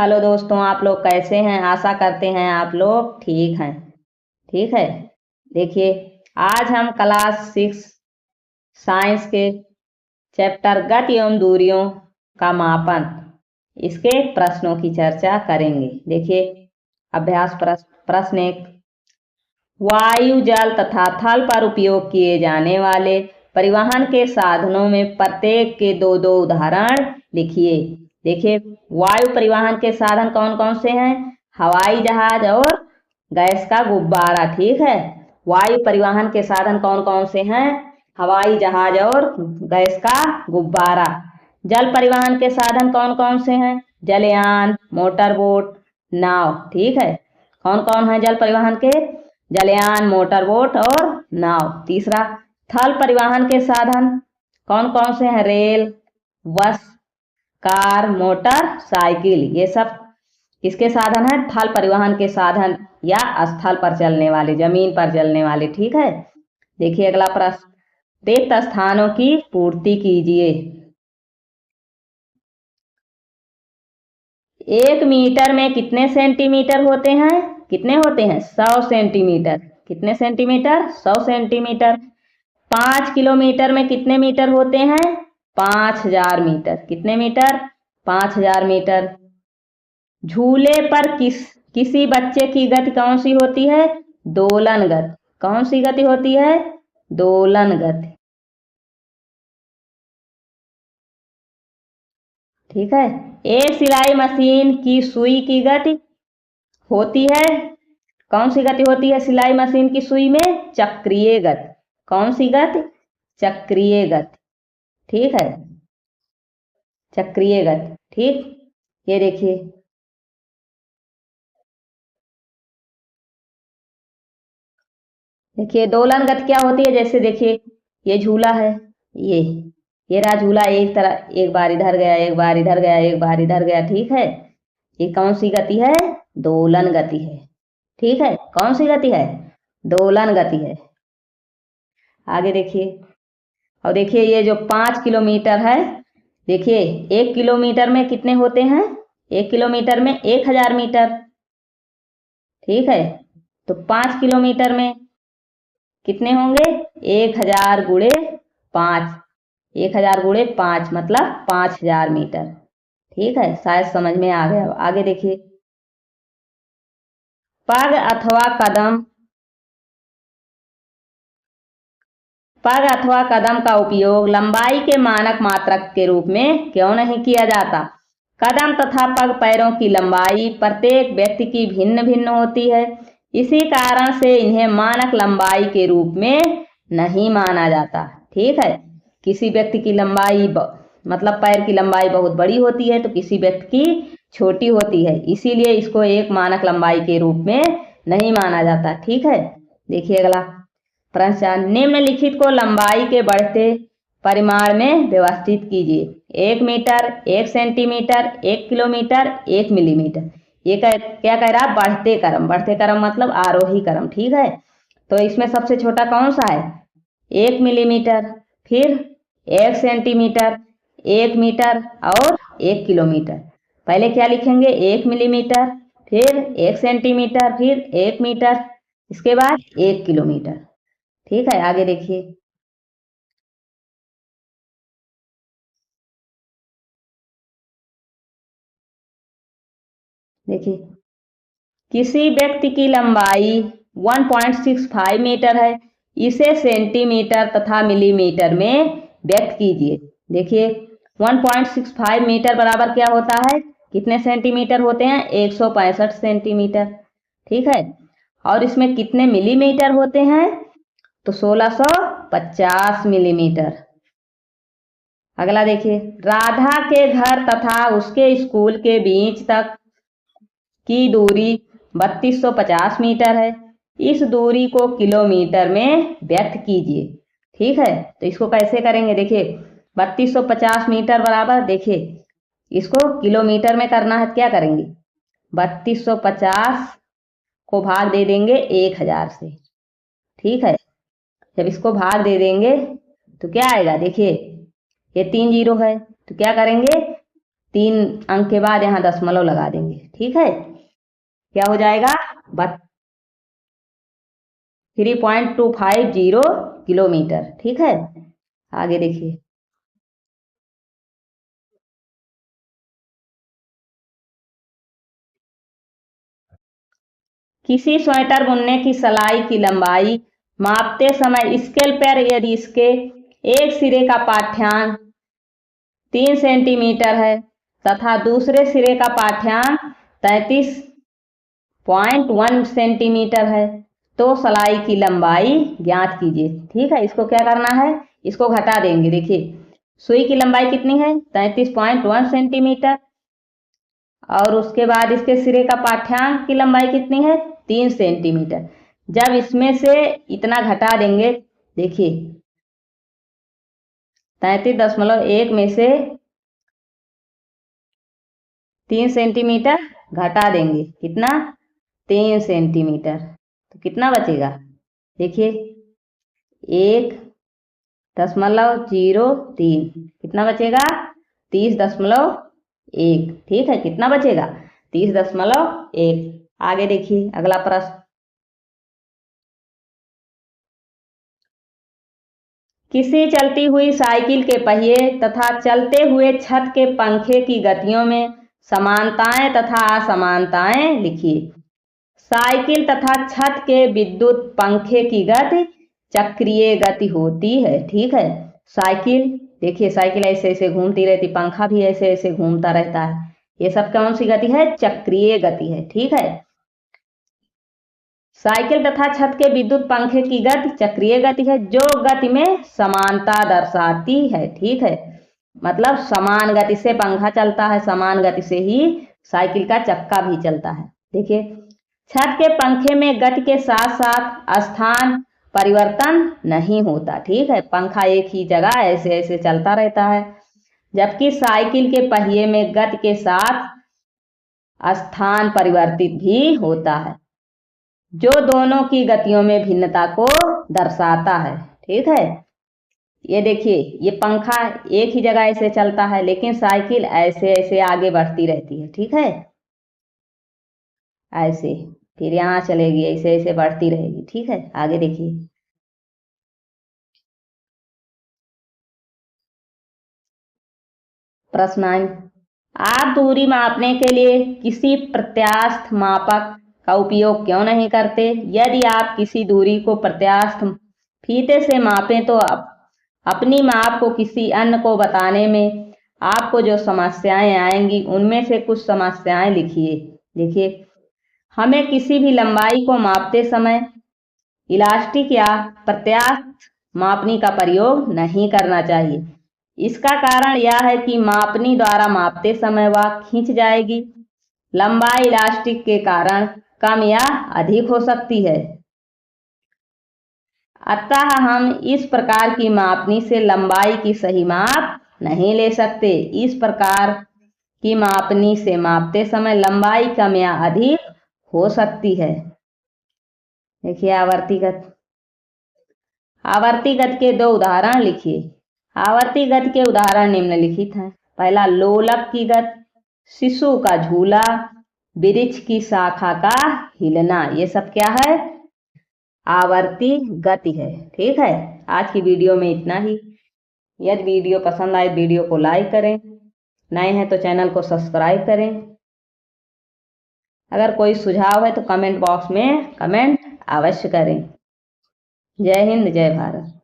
Hello दोस्तों, आप लोग कैसे हैं। आशा करते हैं आप लोग ठीक हैं। ठीक है। देखिए, आज हम क्लास 6 साइंस के चैप्टर गति एवं दूरियों का मापन इसके प्रश्नों की चर्चा करेंगे। देखिए, अभ्यास प्रश्न 1। वायु, जल तथा थल पर उपयोग किए जाने वाले परिवहन के साधनों में प्रत्येक के दो दो उदाहरण लिखिए। देखिए, वायु परिवहन के साधन कौन कौन से हैं? हवाई जहाज और गैस का गुब्बारा। ठीक है। वायु परिवहन के साधन कौन कौन से हैं? हवाई जहाज और गैस का गुब्बारा। जल परिवहन के साधन कौन कौन से हैं? जलयान, मोटर बोट, नाव। ठीक है। कौन कौन है जल परिवहन के? जलयान, मोटर बोट और नाव। तीसरा, थल परिवहन के साधन कौन कौन से हैं? रेल, बस, कार, मोटर साइकिल। ये सब किसके साधन है? थल परिवहन के साधन या स्थल पर चलने वाले, जमीन पर चलने वाले। ठीक है। देखिए अगला प्रश्न। रिक्त स्थानों की पूर्ति कीजिए। 1 मीटर में कितने सेंटीमीटर होते हैं? कितने होते हैं? 100 सेंटीमीटर। कितने सेंटीमीटर? 100 सेंटीमीटर। 5 किलोमीटर में कितने मीटर होते हैं? 5000 मीटर। कितने मीटर? 5000 मीटर। झूले पर किसी बच्चे की गति कौन सी होती है? दोलन गति। कौन सी गति होती है? दोलन गति। ठीक है। एक सिलाई मशीन की सुई की गति होती है, कौन सी गति होती है सिलाई मशीन की सुई में? चक्रीय गति। कौन सी गति? चक्रीय गति। ठीक है, चक्रीय गति। ठीक। ये देखिए, देखिए दोलन गति क्या होती है? जैसे देखिए, ये झूला है, ये रहा झूला। एक तरह, एक बार इधर गया, एक बार इधर गया, एक बार इधर गया। ठीक है। ये कौन सी गति है? दोलन गति है। ठीक है। कौन सी गति है? दोलन गति है। आगे देखिए, और देखिए ये जो 5 किलोमीटर है, देखिए 1 किलोमीटर में कितने होते हैं? 1 किलोमीटर में 1000 मीटर। ठीक है। तो 5 किलोमीटर में कितने होंगे? 1000 गुणे 5। 1000 गुणे 5 मतलब 5000 मीटर। ठीक है, शायद समझ में आ गया। आगे देखिए, पग अथवा कदम का उपयोग लंबाई के मानक मात्रक के रूप में क्यों नहीं किया जाता? कदम तथा पग पैरों की लंबाई प्रत्येक व्यक्ति की भिन्न भिन्न होती है। इसी कारण से इन्हें मानक लंबाई के रूप में नहीं माना जाता। ठीक है। किसी व्यक्ति की लंबाई मतलब पैर की लंबाई बहुत बड़ी होती है, तो किसी व्यक्ति की छोटी होती है, इसीलिए इसको एक मानक लंबाई के रूप में नहीं माना जाता। ठीक है। देखिए अगला प्रश्न। निम्नलिखित को लंबाई के बढ़ते परिमाण में व्यवस्थित कीजिए। 1 मीटर, 1 सेंटीमीटर, 1 किलोमीटर, 1 मिलीमीटर। ये क्या कह रहा है? बढ़ते क्रम। बढ़ते क्रम मतलब आरोही क्रम। ठीक है। तो इसमें सबसे छोटा कौन सा है? 1 मिलीमीटर, फिर 1 सेंटीमीटर, 1 मीटर और 1 किलोमीटर। पहले क्या लिखेंगे? 1 मिलीमीटर, फिर 1 सेंटीमीटर, फिर 1 मीटर, इसके बाद 1 किलोमीटर। ठीक है। आगे देखिए, देखिए किसी व्यक्ति की लंबाई 1.65 मीटर है, इसे सेंटीमीटर तथा मिलीमीटर में व्यक्त कीजिए। देखिए 1.65 मीटर बराबर क्या होता है? कितने सेंटीमीटर होते हैं? 165 सेंटीमीटर। ठीक है। और इसमें कितने मिलीमीटर होते हैं? तो 1650 मिलीमीटर। अगला देखिए, राधा के घर तथा उसके स्कूल के बीच तक की दूरी 3250 मीटर है। इस दूरी को किलोमीटर में व्यक्त कीजिए। ठीक है। तो इसको कैसे करेंगे? देखिए 3250 मीटर बराबर, देखिए इसको किलोमीटर में करना है। क्या करेंगे? 3250 को भाग दे देंगे 1000 से। ठीक है। जब इसको भाग दे देंगे तो क्या आएगा? देखिए ये 3 जीरो है, तो क्या करेंगे? 3 अंक के बाद यहाँ दशमलव लगा देंगे। ठीक है, क्या हो जाएगा 3.250 किलोमीटर। ठीक है, आगे देखिए। किसी स्वेटर बुनने की सलाई की लंबाई मापते समय स्केल पर यदि इसके एक सिरे का पाठ्यांक 3 सेंटीमीटर है तथा दूसरे सिरे का पाठ्यांक 33.1 सेंटीमीटर है तो सलाई की लंबाई ज्ञात कीजिए। ठीक है, इसको क्या करना है, इसको घटा देंगे। देखिए सुई की लंबाई कितनी है 33.1 सेंटीमीटर और उसके बाद इसके सिरे का पाठ्यांक की लंबाई कितनी है 3 सेंटीमीटर। जब इसमें से इतना घटा देंगे, देखिए 33.1 में से 3 सेंटीमीटर घटा देंगे, कितना 3 सेंटीमीटर, तो कितना बचेगा, देखिए 1.03, कितना बचेगा 30.1। ठीक है, कितना बचेगा 30.1। आगे देखिए अगला प्रश्न। किसी चलती हुई साइकिल के पहिए तथा चलते हुए छत के पंखे की गतियों में समानताएं तथा असमानताएं लिखिए। साइकिल तथा छत के विद्युत पंखे की गति चक्रीय गति होती है। ठीक है, साइकिल देखिए, साइकिल ऐसे ऐसे घूमती रहती, पंखा भी ऐसे ऐसे घूमता रहता है, ये सब कौन सी गति है, चक्रीय गति है। ठीक है, साइकिल तथा छत के विद्युत पंखे की गति चक्रीय गति है जो गति में समानता दर्शाती है। ठीक है, मतलब समान गति से पंखा चलता है, समान गति से ही साइकिल का चक्का भी चलता है। देखिए छत के पंखे में गति के साथ साथ स्थान परिवर्तन नहीं होता। ठीक है, पंखा एक ही जगह ऐसे ऐसे चलता रहता है, जबकि साइकिल के पहिए में गति के साथ स्थान परिवर्तित भी होता है जो दोनों की गतियों में भिन्नता को दर्शाता है। ठीक है, ये देखिए ये पंखा एक ही जगह ऐसे चलता है लेकिन साइकिल ऐसे ऐसे आगे बढ़ती रहती है। ठीक है, ऐसे फिर यहाँ चलेगी, ऐसे ऐसे बढ़ती रहेगी। ठीक है, आगे देखिए। प्रश्न 9, आप दूरी मापने के लिए किसी प्रत्यास्थ मापक का उपयोग क्यों नहीं करते। यदि आप किसी दूरी को प्रत्यास्थ फीते से मापें तो अपनी माप को किसी अन्य को बताने में आपको जो समस्याएं आएंगी उनमें से कुछ समस्याएं लिखिए। देखिए हमें किसी भी लंबाई को मापते समय इलास्टिक या प्रत्यास्थ मापनी का प्रयोग नहीं करना चाहिए। इसका कारण यह है कि मापनी द्वारा मापते समय वह खींच जाएगी। लंबाई इलास्टिक के कारण कम या अधिक हो सकती है, अतः हम इस प्रकार की मापनी से लंबाई की सही माप नहीं ले सकते। इस प्रकार की मापनी से मापते समय लंबाई कम या अधिक हो सकती है। देखिए आवर्तीगत। आवर्तीगत के दो उदाहरण लिखिए। आवर्तीगत के उदाहरण निम्नलिखित हैं। पहला लोलक की गति, शिशु का झूला, वृक्ष की शाखा का हिलना, ये सब क्या है, आवर्ती गति है। ठीक है, आज की वीडियो में इतना ही। यदि वीडियो पसंद आए वीडियो को लाइक करें, नए हैं तो चैनल को सब्सक्राइब करें। अगर कोई सुझाव है तो कमेंट बॉक्स में कमेंट अवश्य करें। जय हिंद, जय भारत।